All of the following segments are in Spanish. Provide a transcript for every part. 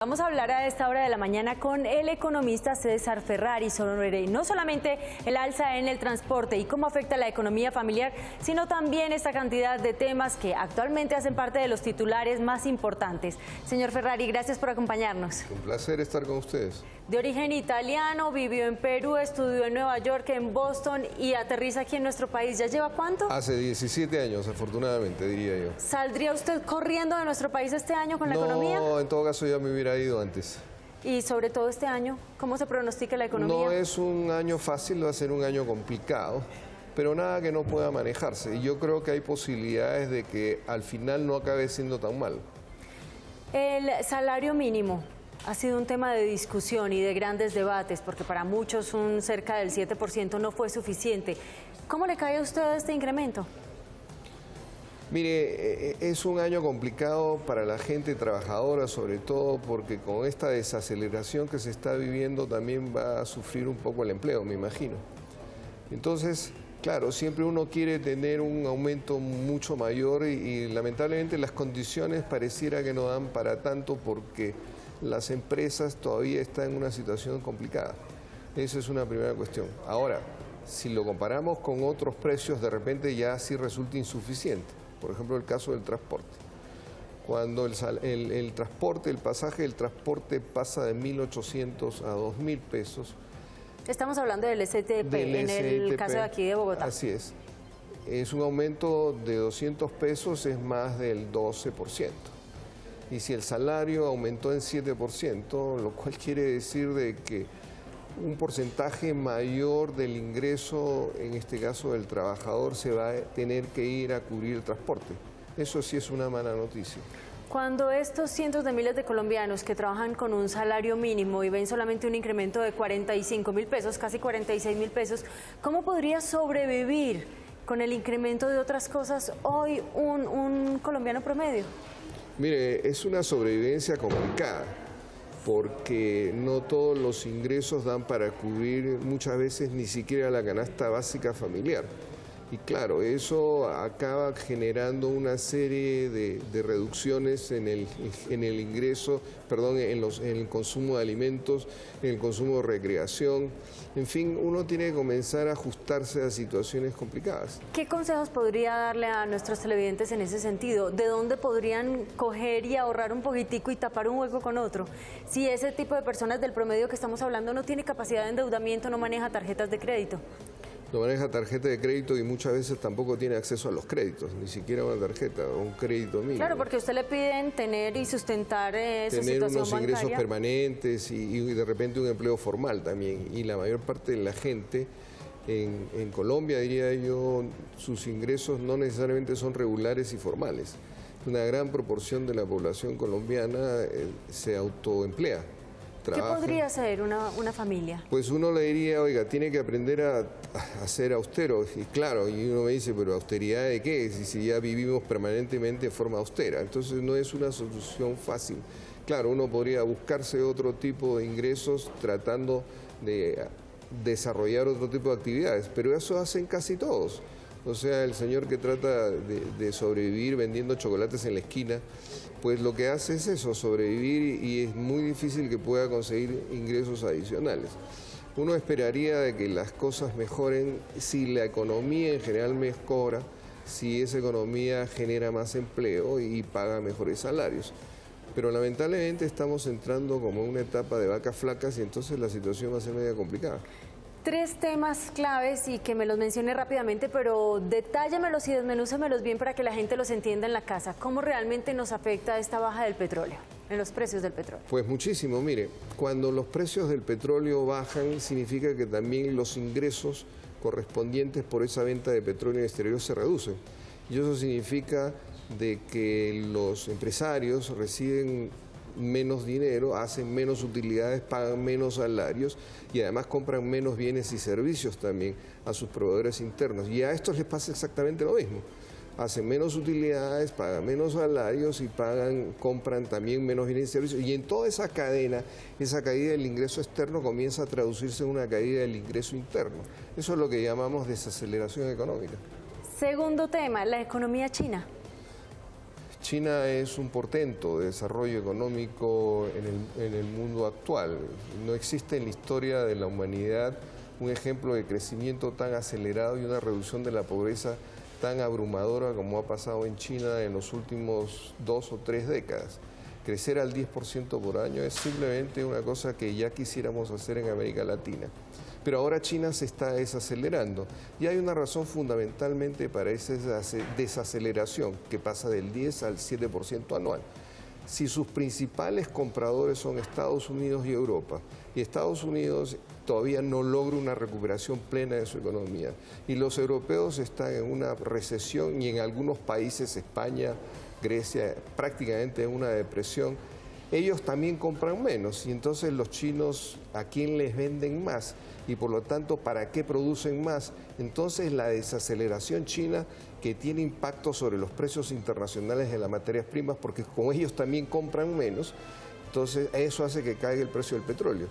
Vamos a hablar a esta hora de la mañana con el economista César Ferrari sobre no solamente el alza en el transporte y cómo afecta la economía familiar, sino también esta cantidad de temas que actualmente hacen parte de los titulares más importantes. Señor Ferrari, gracias por acompañarnos. Un placer estar con ustedes. De origen italiano, vivió en Perú, estudió en Nueva York, en Boston y aterriza aquí en nuestro país. ¿Ya lleva cuánto? Hace 17 años, afortunadamente, diría yo. ¿Saldría usted corriendo de nuestro país este año con la economía? No, en todo caso ya me hubiera ido antes. Y sobre todo este año, ¿cómo se pronostica la economía? No es un año fácil, va a ser un año complicado, pero nada que no pueda manejarse. Y yo creo que hay posibilidades de que al final no acabe siendo tan mal. El salario mínimo ha sido un tema de discusión y de grandes debates, porque para muchos un cerca del 7% no fue suficiente. ¿Cómo le cae a usted este incremento? Mire, es un año complicado para la gente trabajadora, sobre todo porque con esta desaceleración que se está viviendo también va a sufrir un poco el empleo, me imagino. Entonces, claro, siempre uno quiere tener un aumento mucho mayor y lamentablemente las condiciones pareciera que no dan para tanto porque las empresas todavía están en una situación complicada. Esa es una primera cuestión. Ahora, si lo comparamos con otros precios, de repente ya sí resulta insuficiente. Por ejemplo, el caso del transporte. Cuando el transporte, el pasaje del transporte pasa de 1.800 a 2.000 pesos. Estamos hablando del STP, en el caso de aquí de Bogotá. Así es. Es un aumento de 200 pesos, es más del 12%. Y si el salario aumentó en 7%, lo cual quiere decir de que un porcentaje mayor del ingreso, en este caso del trabajador, se va a tener que ir a cubrir el transporte. Eso sí es una mala noticia. Cuando estos cientos de miles de colombianos que trabajan con un salario mínimo y ven solamente un incremento de 45.000 pesos, casi 46.000 pesos, ¿cómo podría sobrevivir con el incremento de otras cosas hoy un colombiano promedio? Mire, es una sobrevivencia complicada, porque no todos los ingresos dan para cubrir muchas veces ni siquiera la canasta básica familiar. Y claro, eso acaba generando una serie de reducciones en el ingreso, perdón, en el consumo de alimentos, en el consumo de recreación. En fin, uno tiene que comenzar a ajustarse a situaciones complicadas. ¿Qué consejos podría darle a nuestros televidentes en ese sentido? ¿De dónde podrían coger y ahorrar un poquitico y tapar un hueco con otro? Si ese tipo de personas del promedio que estamos hablando no tiene capacidad de endeudamiento, no maneja tarjetas de crédito. No maneja tarjeta de crédito y muchas veces tampoco tiene acceso a los créditos, ni siquiera una tarjeta o un crédito mínimo. Claro, porque a usted le piden tener y sustentar esa situación unos bancaria. Ingresos permanentes y de repente un empleo formal también. Y la mayor parte de la gente en Colombia, diría yo, sus ingresos no necesariamente son regulares y formales. Una gran proporción de la población colombiana se autoemplea. Trabaja. ¿Qué podría hacer una familia? Pues uno le diría, oiga, tiene que aprender a ser austero. Y claro, y uno me dice, pero ¿austeridad de qué? Si ya vivimos permanentemente de forma austera. Entonces no es una solución fácil. Claro, uno podría buscarse otro tipo de ingresos tratando de desarrollar otro tipo de actividades, pero eso hacen casi todos. O sea, el señor que trata de sobrevivir vendiendo chocolates en la esquina, pues lo que hace es eso, sobrevivir, y es muy difícil que pueda conseguir ingresos adicionales. Uno esperaría de que las cosas mejoren si la economía en general mejora, si esa economía genera más empleo y paga mejores salarios. Pero lamentablemente estamos entrando como en una etapa de vacas flacas y entonces la situación va a ser media complicada. 3 temas claves y que me los mencione rápidamente, pero detállemelos y desmenúcemelos bien para que la gente los entienda en la casa. ¿Cómo realmente nos afecta esta baja del petróleo, en los precios del petróleo? Pues muchísimo, mire, cuando los precios del petróleo bajan significa que también los ingresos correspondientes por esa venta de petróleo en el exterior se reducen. Y eso significa de que los empresarios reciben menos dinero, hacen menos utilidades, pagan menos salarios y además compran menos bienes y servicios también a sus proveedores internos. Y a estos les pasa exactamente lo mismo. Hacen menos utilidades, pagan menos salarios y compran también menos bienes y servicios. Y en toda esa cadena, esa caída del ingreso externo comienza a traducirse en una caída del ingreso interno. Eso es lo que llamamos desaceleración económica. Segundo tema, la economía china. China es un portento de desarrollo económico en el mundo actual. No existe en la historia de la humanidad un ejemplo de crecimiento tan acelerado y una reducción de la pobreza tan abrumadora como ha pasado en China en los últimos 2 o 3 décadas. Crecer al 10% por año es simplemente una cosa que ya quisiéramos hacer en América Latina. Pero ahora China se está desacelerando y hay una razón fundamentalmente para esa desaceleración que pasa del 10 al 7% anual. Si sus principales compradores son Estados Unidos y Europa, y Estados Unidos todavía no logra una recuperación plena de su economía, y los europeos están en una recesión y en algunos países, España, Grecia, prácticamente en una depresión, ellos también compran menos y entonces los chinos ¿a quién les venden más? Y por lo tanto, ¿para qué producen más? Entonces la desaceleración china que tiene impacto sobre los precios internacionales de las materias primas, porque como ellos también compran menos, entonces eso hace que caiga el precio del petróleo.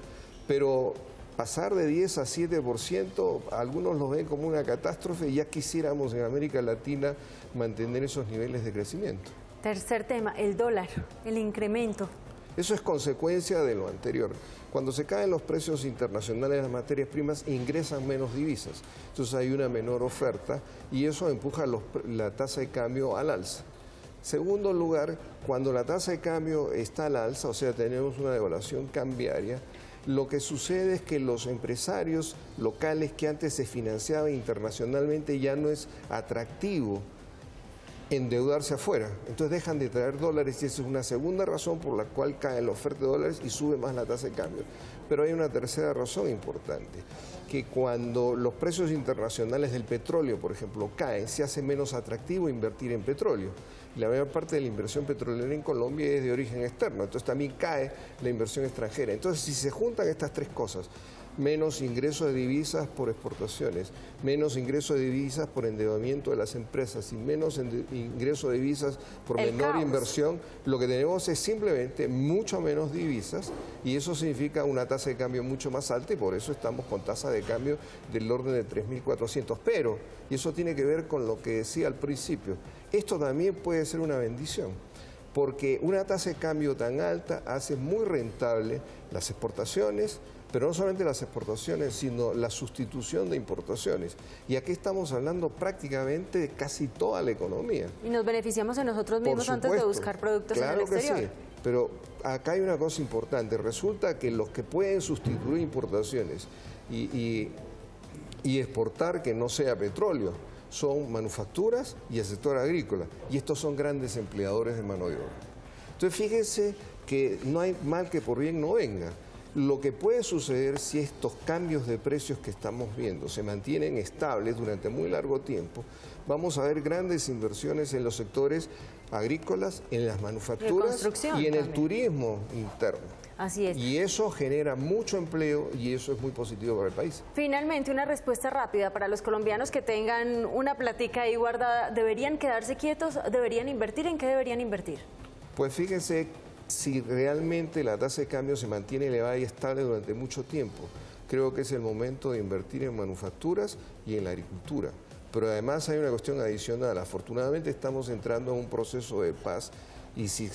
Pero pasar de 10 a 7%, algunos lo ven como una catástrofe y ya quisiéramos en América Latina mantener esos niveles de crecimiento. Tercer tema, el dólar, el incremento. Eso es consecuencia de lo anterior. Cuando se caen los precios internacionales de las materias primas, ingresan menos divisas. Entonces hay una menor oferta y eso empuja la tasa de cambio al alza. Segundo lugar, cuando la tasa de cambio está al alza, o sea, tenemos una devaluación cambiaria, lo que sucede es que los empresarios locales que antes se financiaban internacionalmente ya no es atractivo endeudarse afuera, entonces dejan de traer dólares y esa es una segunda razón por la cual cae la oferta de dólares y sube más la tasa de cambio. Pero hay una tercera razón importante, que cuando los precios internacionales del petróleo, por ejemplo, caen, se hace menos atractivo invertir en petróleo. La mayor parte de la inversión petrolera en Colombia es de origen externo, entonces también cae la inversión extranjera. Entonces, si se juntan estas tres cosas, menos ingresos de divisas por exportaciones, menos ingresos de divisas por endeudamiento de las empresas y menos ingresos de divisas por menor inversión, lo que tenemos es simplemente mucho menos divisas y eso significa una tasa de cambio mucho más alta y por eso estamos con tasa de cambio del orden de 3.400. Pero, y eso tiene que ver con lo que decía al principio, esto también puede ser una bendición, porque una tasa de cambio tan alta hace muy rentable las exportaciones, pero no solamente las exportaciones, sino la sustitución de importaciones. Y aquí estamos hablando prácticamente de casi toda la economía. Y nos beneficiamos en nosotros mismos antes de buscar productos en el exterior. Claro que sí, pero acá hay una cosa importante. Resulta que los que pueden sustituir importaciones y exportar que no sea petróleo son manufacturas y el sector agrícola. Y estos son grandes empleadores de mano de obra. Entonces fíjense que no hay mal que por bien no venga. Lo que puede suceder si estos cambios de precios que estamos viendo se mantienen estables durante muy largo tiempo, vamos a ver grandes inversiones en los sectores agrícolas, en las manufacturas y en el turismo interno. Así es. Y eso genera mucho empleo y eso es muy positivo para el país. Finalmente, una respuesta rápida para los colombianos que tengan una platica ahí guardada. ¿Deberían quedarse quietos? ¿Deberían invertir? ¿En qué deberían invertir? Pues fíjense, si realmente la tasa de cambio se mantiene elevada y estable durante mucho tiempo, creo que es el momento de invertir en manufacturas y en la agricultura. Pero además hay una cuestión adicional. Afortunadamente estamos entrando en un proceso de paz y si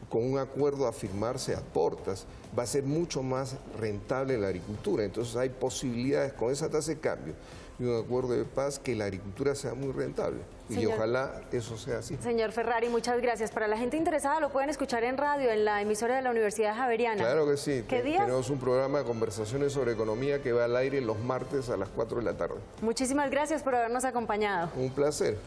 con un acuerdo a firmarse a portas va a ser mucho más rentable la agricultura. Entonces hay posibilidades con esa tasa de cambio y un acuerdo de paz que la agricultura sea muy rentable. Y ojalá eso sea así. Señor Ferrari, muchas gracias. Para la gente interesada lo pueden escuchar en radio, en la emisora de la Universidad Javeriana. Claro que sí. ¿Qué día? Tenemos un programa de conversaciones sobre economía que va al aire los martes a las 4 de la tarde. Muchísimas gracias por habernos acompañado. Un placer.